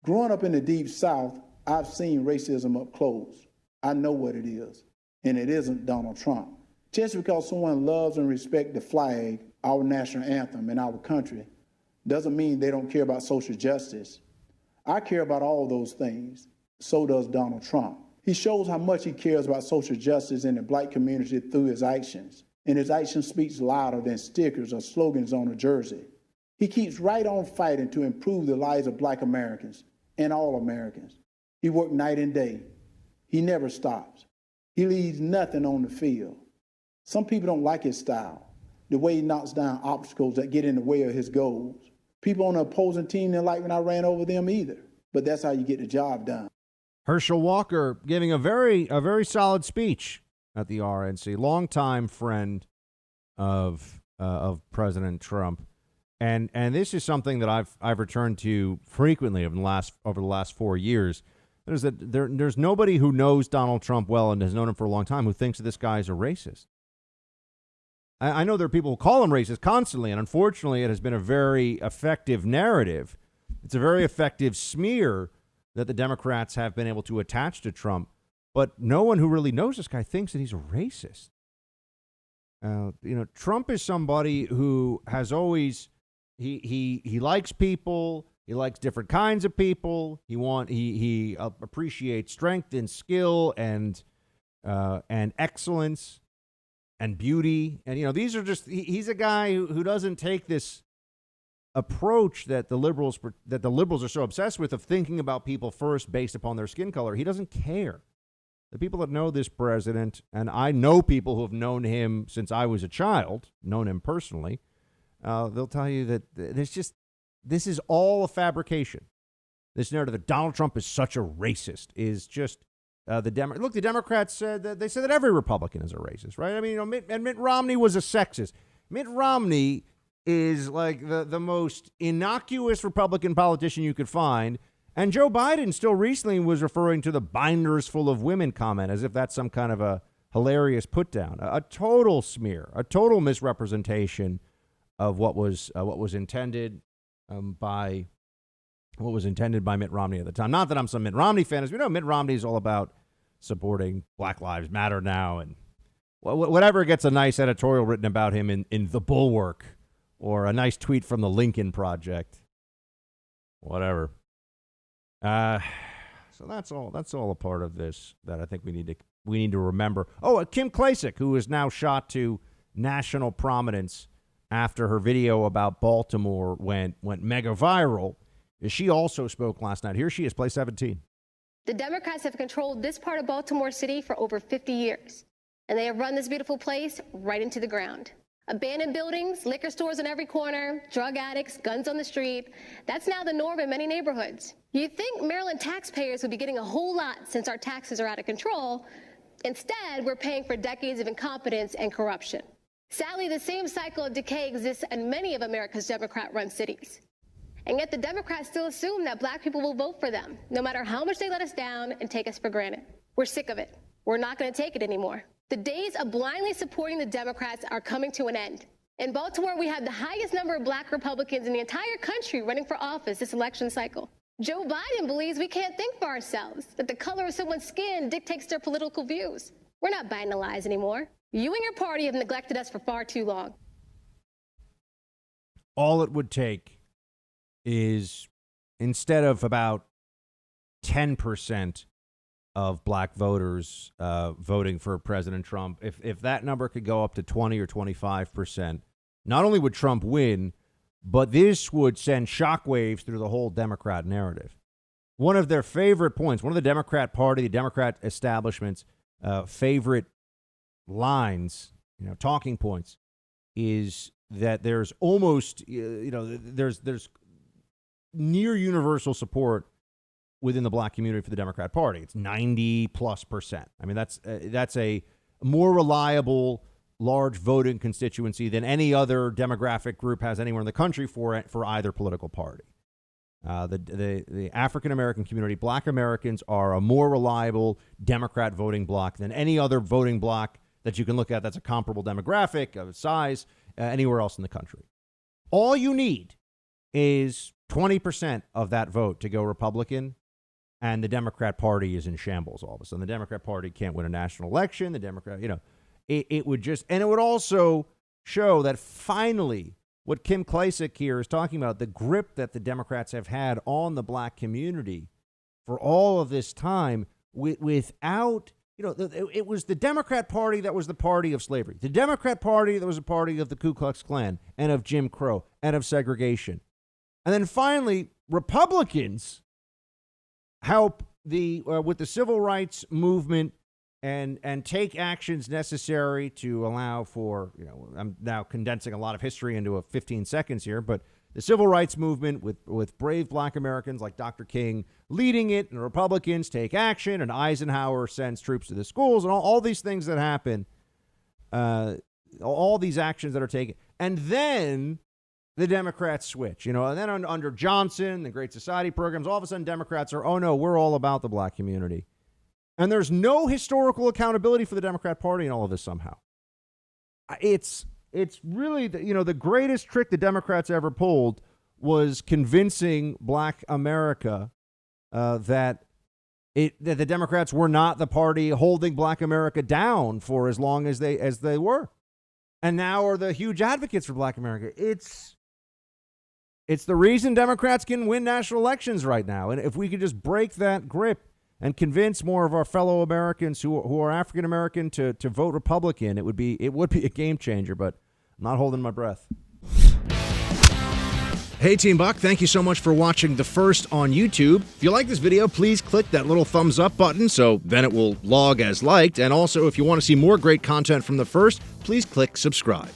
Growing up in the Deep South, I've seen racism up close. I know what it is, and it isn't Donald Trump. Just because someone loves and respects the flag, our national anthem, and our country, doesn't mean they don't care about social justice. I care about all those things. So does Donald Trump. He shows how much he cares about social justice in the Black community through his actions, and his action speaks louder than stickers or slogans on a jersey. He keeps right on fighting to improve the lives of Black Americans and all Americans. He works night and day. He never stops. He leaves nothing on the field. Some people don't like his style, the way he knocks down obstacles that get in the way of his goals. People on the opposing team didn't like when I ran over them either, but that's how you get the job done. Herschel Walker giving a very solid speech at the RNC, longtime friend of President Trump, and this is something that I've returned to frequently over the last 4 years. There's nobody who knows Donald Trump well and has known him for a long time who thinks that this guy is a racist. I know there are people who call him racist constantly, and unfortunately, it has been a very effective narrative. It's a very effective smear that the Democrats have been able to attach to Trump, but no one who really knows this guy thinks that he's a racist. Trump is somebody who has always he likes people. He likes different kinds of people. He appreciates strength and skill and excellence and beauty. And these are just he's a guy who doesn't take this approach that the liberals are so obsessed with of thinking about people first based upon their skin color. He doesn't care. The people that know this president, and I know people who have known him since I was a child, known him personally, they'll tell you that this is all a fabrication. This narrative that Donald Trump is such a racist is just the Democrats said that every Republican is a racist, right? I mean, Mitt Romney was a sexist. Mitt Romney is like the most innocuous Republican politician you could find. And Joe Biden still recently was referring to the binders full of women comment as if that's some kind of a hilarious put down, a total smear, a total misrepresentation of what was intended by Mitt Romney at the time. Not that I'm some Mitt Romney fan, as we know, Mitt Romney is all about supporting Black Lives Matter now, and whatever gets a nice editorial written about him in The Bulwark or a nice tweet from the Lincoln Project, whatever. So that's all a part of this that I think we need to remember. Oh, Kim Klacik, who is now shot to national prominence after her video about Baltimore went mega viral. She also spoke last night. Here she is, play 17. The Democrats have controlled this part of Baltimore City for over 50 years, and they have run this beautiful place right into the ground. Abandoned buildings, liquor stores in every corner, drug addicts, guns on the street. That's now the norm in many neighborhoods. You'd think Maryland taxpayers would be getting a whole lot since our taxes are out of control. Instead, we're paying for decades of incompetence and corruption. Sadly, the same cycle of decay exists in many of America's Democrat-run cities. And yet the Democrats still assume that Black people will vote for them, no matter how much they let us down and take us for granted. We're sick of it. We're not going to take it anymore. The days of blindly supporting the Democrats are coming to an end. In Baltimore, we have the highest number of Black Republicans in the entire country running for office this election cycle. Joe Biden believes we can't think for ourselves, that the color of someone's skin dictates their political views. We're not buying the lies anymore. You and your party have neglected us for far too long. All it would take is, instead of about 10% of Black voters voting for President Trump, if that number could go up to 20 or 25%, not only would Trump win, but this would send shockwaves through the whole Democrat narrative. One of their favorite points, one of the Democrat Party, the Democrat establishment's favorite lines, talking points, is that there's almost, there's near universal support within the Black community for the Democrat Party. It's 90+%. I mean, that's a more reliable, large voting constituency than any other demographic group has anywhere in the country for either political party. The African American community, Black Americans, are a more reliable Democrat voting bloc than any other voting bloc that you can look at that's a comparable demographic of size anywhere else in the country. All you need is 20% of that vote to go Republican, and the Democrat Party is in shambles all of a sudden. The Democrat Party can't win a national election. The Democrat, it would just, and it would also show that finally what Kim Klacik here is talking about, the grip that the Democrats have had on the black community for all of this time without, it was the Democrat Party that was the party of slavery. The Democrat Party that was a party of the Ku Klux Klan and of Jim Crow and of segregation. And then finally, Republicans help with the civil rights movement and take actions necessary to allow for, I'm now condensing a lot of history into 15 seconds here, but the civil rights movement with brave black Americans like Dr. King leading it, and the Republicans take action, and Eisenhower sends troops to the schools, and all these things that happen, all these actions that are taken. And then the Democrats switch, and then under Johnson, the Great Society programs, all of a sudden Democrats are, oh no, we're all about the black community. And there's no historical accountability for the Democrat Party in all of this somehow. It's really, the greatest trick the Democrats ever pulled was convincing black America that the Democrats were not the party holding black America down for as long as they were. And now are the huge advocates for black America. It's the reason Democrats can win national elections right now. And if we could just break that grip and convince more of our fellow Americans who are African American to vote Republican, it would be a game changer, but I'm not holding my breath. Hey, Team Buck, thank you so much for watching The First on YouTube. If you like this video, please click that little thumbs up button so then it will log as liked. And also, if you want to see more great content from The First, please click subscribe.